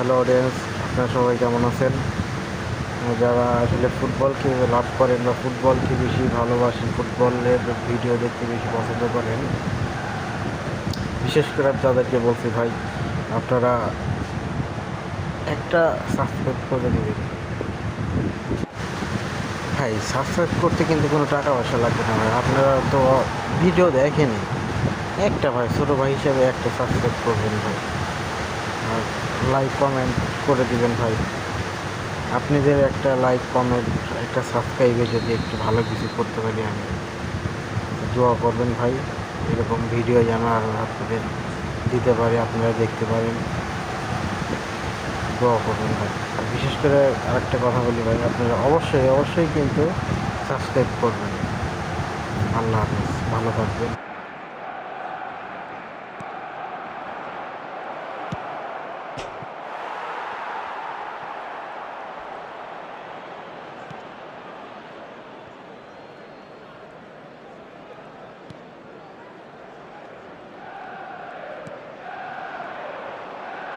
Hello audience, আপনারা সবাই কেমন আছেন? যারা আসলে ফুটবলকে লাভ করেন বা ফুটবলকে বেশি ভালোবাসেন, ফুটবলের ভিডিও দেখতে বেশি পছন্দ করেন, বিশেষ করে আমি তাদেরকে বলছি ভাই, আপনারা একটা সাবস্ক্রাইব করে দেবেন। ভাই সাবস্ক্রাইব করতে কিন্তু কোনো টাকা পয়সা লাগবে না ভাই, আপনারা তো ভিডিও দেখেনি, একটা ভাই ছোটো ভাই হিসাবে একটা সাবস্ক্রাইব করবেন ভাই, আর লাইক কমেন্ট করে দিবেন ভাই। আপনাদের একটা লাইক কমেন্ট একটা সাবস্ক্রাইবে যদি একটু ভালো কিছু করতে পারি আমি, দোয়া করবেন ভাই, এরকম ভিডিও যেন আরও আপনাদের দিতে পারি, আপনারা দেখতে পারেন, দোয়া করবেন ভাই। আর বিশেষ করে আরেকটা কথা বলি ভাই, আপনারা অবশ্যই অবশ্যই কিন্তু সাবস্ক্রাইব করবেন। আল্লাহ হাফেজ, ভালো থাকবেন।